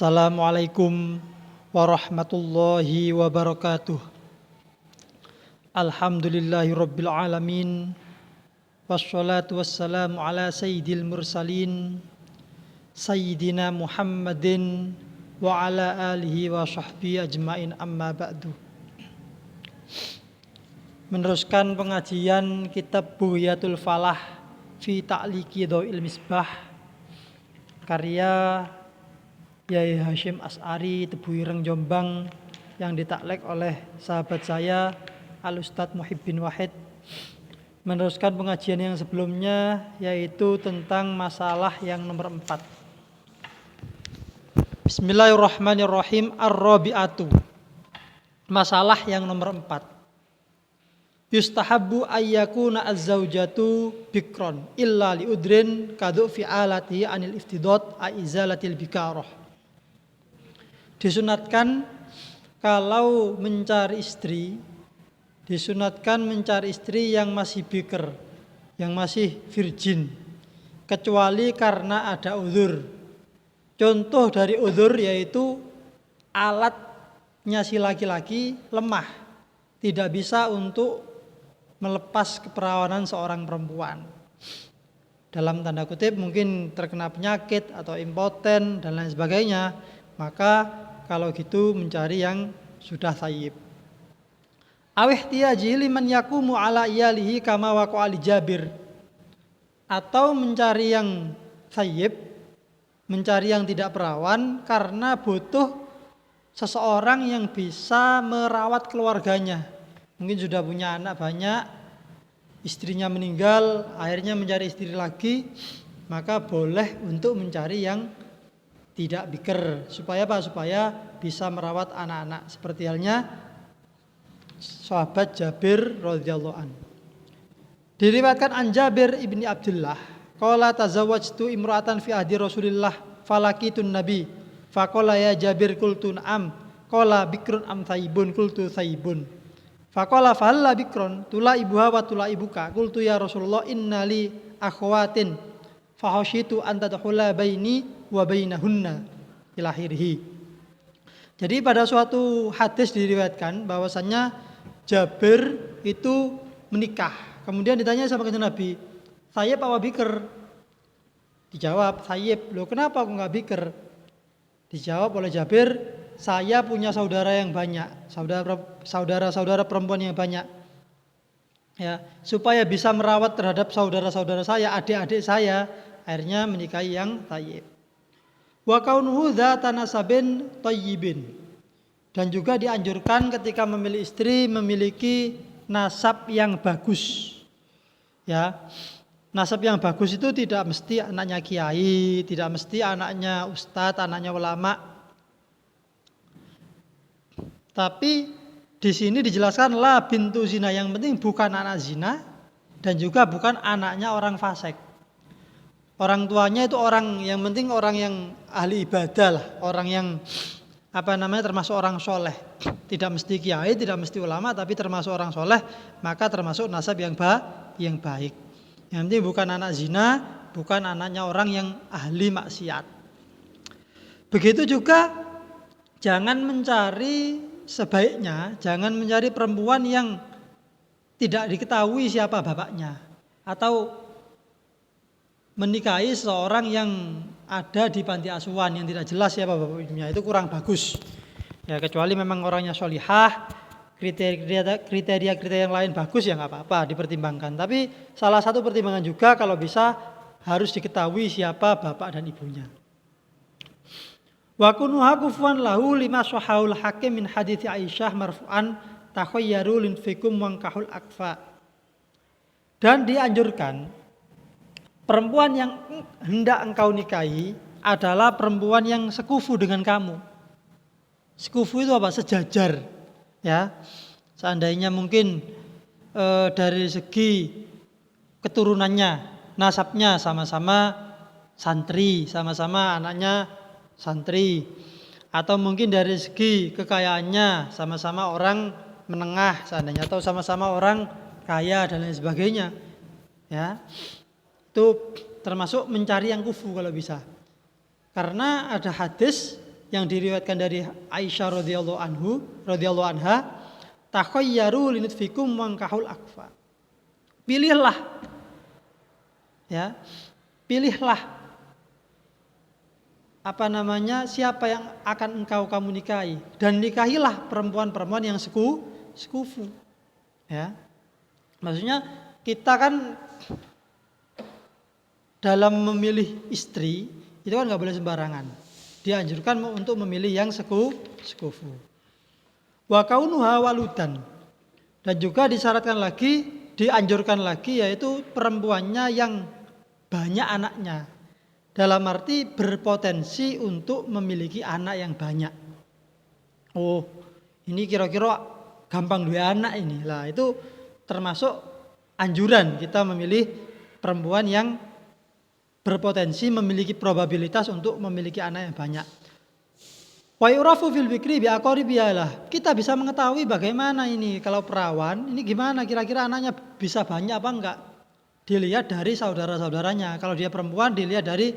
Assalamualaikum warahmatullahi wabarakatuh. Alhamdulillahirabbil alamin. Wassalatu wassalamu ala sayyidil mursalin sayyidina Muhammadin wa ala alihi wa sahbihi ajmain, amma ba'du. Meneruskan pengajian kitab Bughyatul Falah fi Ta'liqi Dhawil Misbah karya Yai Hasyim As'ari Tebuireng Jombang yang ditaklek oleh sahabat saya Al-Ustadz Muhibbin Wahid. Meneruskan pengajian yang sebelumnya, yaitu tentang masalah yang nomor 4. Bismillahirrahmanirrahim. Ar-Rabi'atu, masalah yang nomor 4. Yustahabbu ayyakuna az-zawjatu bikron illa liudrin kadu fi'alati anil iftidot aizalatil bikarah. Disunatkan kalau mencari istri, disunatkan mencari istri yang masih bikr, yang masih virgin, kecuali karena ada uzur. Contoh dari uzur yaitu alatnya si laki-laki lemah, tidak bisa untuk melepas keperawanan seorang perempuan. Dalam tanda kutip mungkin terkena penyakit atau impoten dan lain sebagainya, maka kalau gitu mencari yang sudah thayyib. Awihtiyaji liman yakumu ala iyalihi kama waqa'a li Jabir. Atau mencari yang thayyib, mencari yang tidak perawan karena butuh seseorang yang bisa merawat keluarganya. Mungkin sudah punya anak banyak, istrinya meninggal, akhirnya mencari istri lagi, maka boleh untuk mencari yang tidak bikr. Supaya apa? Supaya bisa merawat anak-anak. Seperti halnya sahabat Jabir radhiyallahu anhu. Diriwayatkan an Jabir ibni Abdullah, qala tazawwajtu imra'atan fi ahdi Rasulillah falakitun nabi faqala ya Jabir qultu na'am qala bikrun am thayyibun qultu thayyibun faqala fahalla bikron tula ibuha wa tula ibuka qultu ya Rasulullah innali akhwatin fahasyitu an tadkhula baini wa bainahunna ila akhirih. Jadi pada suatu hadis diriwayatkan bahwasannya Jabir itu menikah. Kemudian ditanya sama kanjeng Nabi, "Thayyib apa bikr?" Dijawab, "Thayyib." "Loh, kenapa aku enggak bikr?" Dijawab oleh Jabir, "Saya punya saudara yang banyak, saudara-saudara perempuan yang banyak. Ya, supaya bisa merawat terhadap saudara-saudara saya, adik-adik saya, akhirnya menikahi yang thayyib." Wa kaunuhu dzata nasabin thayyibin. Dan juga dianjurkan ketika memilih istri memiliki nasab yang bagus. Ya. Nasab yang bagus itu tidak mesti anaknya kiai, tidak mesti anaknya ustadz, anaknya ulama. Tapi di sini dijelaskan la bintu zina, yang penting bukan anak zina dan juga bukan anaknya orang fasik. Orang tuanya itu orang yang penting orang yang ahli ibadah lah, orang yang termasuk orang soleh. Tidak mesti kiai, tidak mesti ulama, tapi termasuk orang soleh, maka termasuk nasab yang baik. Yang penting bukan anak zina, bukan anaknya orang yang ahli maksiat. Begitu juga sebaiknya jangan mencari perempuan yang tidak diketahui siapa bapaknya, atau menikahi seorang yang ada di panti asuhan yang tidak jelas siapa bapak ibunya. Itu kurang bagus. Ya, kecuali memang orangnya sholihah, kriteria yang lain bagus, ya nggak apa-apa, dipertimbangkan. Tapi salah satu pertimbangan juga kalau bisa harus diketahui siapa bapak dan ibunya. Wa kunuha kufuwan lahu lima sahhaul hakim min hadits Aisyah marfu'an takhayyaru lin fikum wankahul akfa. Dan dianjurkan perempuan yang hendak engkau nikahi adalah perempuan yang sekufu dengan kamu. Sekufu itu apa? Sejajar. Ya, seandainya mungkin dari segi keturunannya, nasabnya sama-sama santri, sama-sama anaknya santri, atau mungkin dari segi kekayaannya sama-sama orang menengah seandainya, atau sama-sama orang kaya dan lain sebagainya. Ya, itu termasuk mencari yang kufu kalau bisa. Karena ada hadis yang diriwayatkan dari Aisyah radhiyallahu anha, takhayyaru linutfikum wankahul akfa. Pilihlah, ya, pilihlah siapa yang akan kamu nikahi, dan nikahilah perempuan-perempuan yang sekufu. Ya, maksudnya kita kan dalam memilih istri itu kan nggak boleh sembarangan. Dianjurkan untuk memilih yang sekufu. Wa kaunuha waludan, dan juga disyaratkan lagi, dianjurkan lagi, yaitu perempuannya yang banyak anaknya. Dalam arti berpotensi untuk memiliki anak yang banyak. Oh, ini kira-kira gampang dua anak ini. Lah, itu termasuk anjuran kita memilih perempuan yang berpotensi memiliki probabilitas untuk memiliki anak yang banyak. Wa yurafu fil bikri bi aqribiyalah. Kita bisa mengetahui bagaimana ini kalau perawan, ini gimana kira-kira anaknya bisa banyak apa enggak? Dilihat dari saudara-saudaranya. Kalau dia perempuan dilihat dari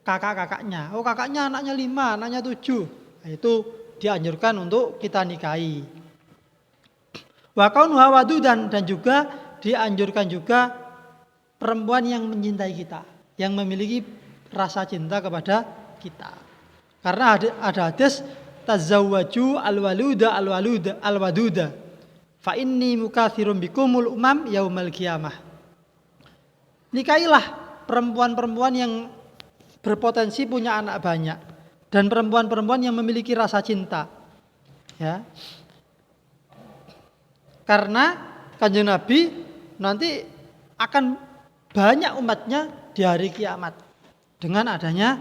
kakak-kakaknya. Oh, kakaknya anaknya 5, anaknya 7. Nah, itu dianjurkan untuk kita nikahi. Wa kaunuha wadudan, dan juga dianjurkan juga perempuan yang mencintai kita, yang memiliki rasa cinta kepada kita. Karena ada hadis tazawwaju alwaduda fa inni mukatsirum bikumul umam yaumal qiyamah. Nikahilah perempuan-perempuan yang berpotensi punya anak banyak, dan perempuan-perempuan yang memiliki rasa cinta. Ya. Karena Kanjeng Nabi nanti akan banyak umatnya di hari kiamat dengan adanya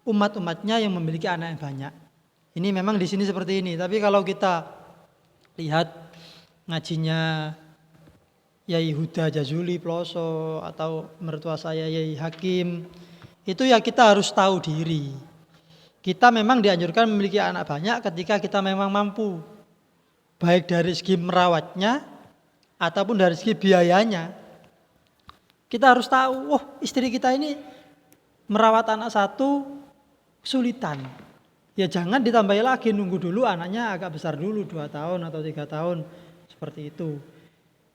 umat-umatnya yang memiliki anak yang banyak. Ini memang di sini seperti ini, tapi kalau kita lihat ngajinya Yai Huda Jazuli Ploso atau mertua saya Yai Hakim, itu ya kita harus tahu diri. Kita memang dianjurkan memiliki anak banyak ketika kita memang mampu, baik dari segi merawatnya ataupun dari segi biayanya. Kita harus tahu, oh istri kita ini merawat anak satu kesulitan. Ya jangan ditambah lagi, nunggu dulu anaknya agak besar dulu 2 tahun atau 3 tahun seperti itu.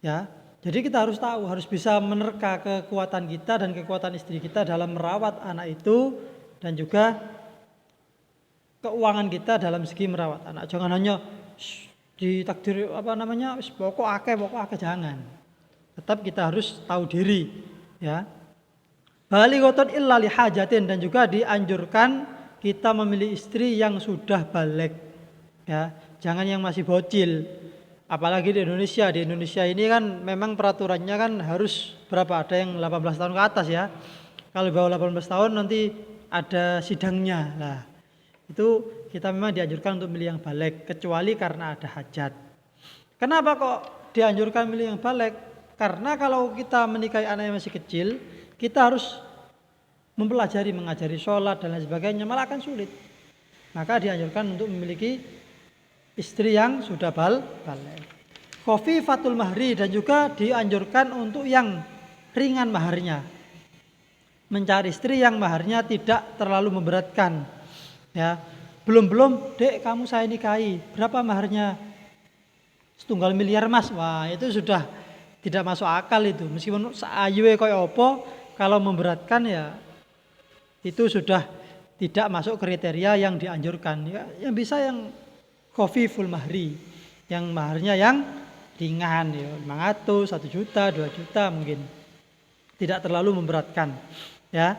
Ya. Jadi kita harus tahu, harus bisa menerka kekuatan kita dan kekuatan istri kita dalam merawat anak itu, dan juga keuangan kita dalam segi merawat anak. Jangan hanya ditakdir pokok akeh jangan. Tetap kita harus tahu diri, ya. Balighatun illa li hajatin, dan juga dianjurkan kita memilih istri yang sudah baligh, ya. Jangan yang masih bocil. Apalagi di Indonesia. Di Indonesia ini kan memang peraturannya kan harus berapa? Ada yang 18 tahun ke atas, ya. Kalau di bawah 18 tahun nanti ada sidangnya. Nah, itu kita memang dianjurkan untuk milih yang baligh, kecuali karena ada hajat. Kenapa kok dianjurkan milih yang baligh? Karena kalau kita menikahi anak yang masih kecil, kita harus mengajari sholat dan lain sebagainya, malah akan sulit. Maka dianjurkan untuk memiliki istri yang sudah baligh. Khafifatul mahri, dan juga dianjurkan untuk yang ringan maharnya. Mencari istri yang maharnya tidak terlalu memberatkan. Ya, belum Dek kamu saya nikahi, berapa maharnya? 1 miliar Mas. Wah, itu sudah tidak masuk akal itu. Meskipun ayu koyo apa, kalau memberatkan ya itu sudah tidak masuk kriteria yang dianjurkan. Ya, yang bisa yang khafiful mahri, yang maharnya yang ringan, ya 500, 1 juta, 2 juta mungkin. Tidak terlalu memberatkan, ya.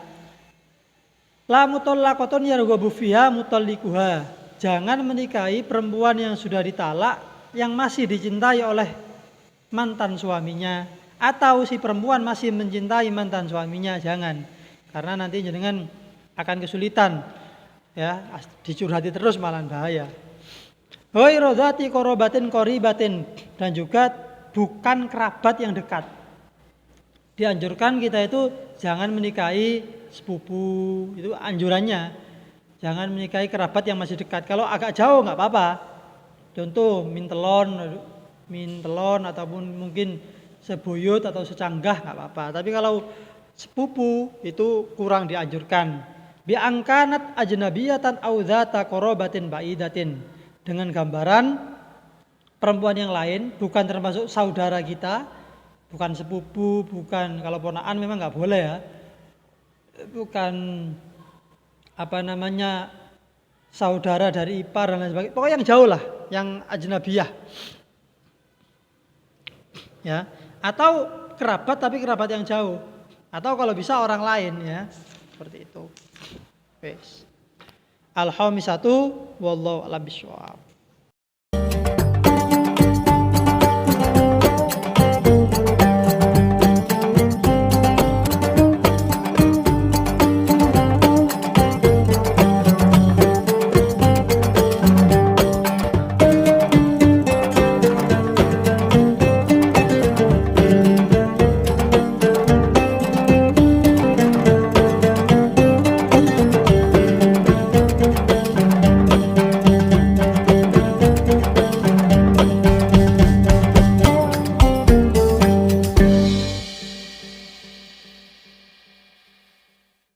La mutallaqatun yarghabu fiha mutallikuha. Jangan menikahi perempuan yang sudah ditalak, yang masih dicintai oleh mantan suaminya, atau si perempuan masih mencintai mantan suaminya, jangan. Karena nanti jenengan akan kesulitan, ya, dicurhati terus malah bahaya. Ghairu dzati qarabatin qaribatin, dan juga bukan kerabat yang dekat. Dianjurkan kita itu jangan menikahi sepupu, itu anjurannya. Jangan menikahi kerabat yang masih dekat. Kalau agak jauh enggak apa-apa. Contoh mintelon ataupun mungkin sebuyut atau secanggah enggak apa-apa. Tapi kalau sepupu itu kurang dianjurkan. bi angkanat ajnabiyatan au dzata qarabatin baidatin, dengan gambaran perempuan yang lain bukan termasuk saudara kita, bukan sepupu, bukan, kalau ponakan memang nggak boleh ya, bukan saudara dari ipar dan lain sebagainya, pokoknya yang jauh lah, yang ajnabiyah ya, atau kerabat tapi kerabat yang jauh, atau kalau bisa orang lain ya, seperti itu. Al-khamisatu wallahu a'lam bishawab.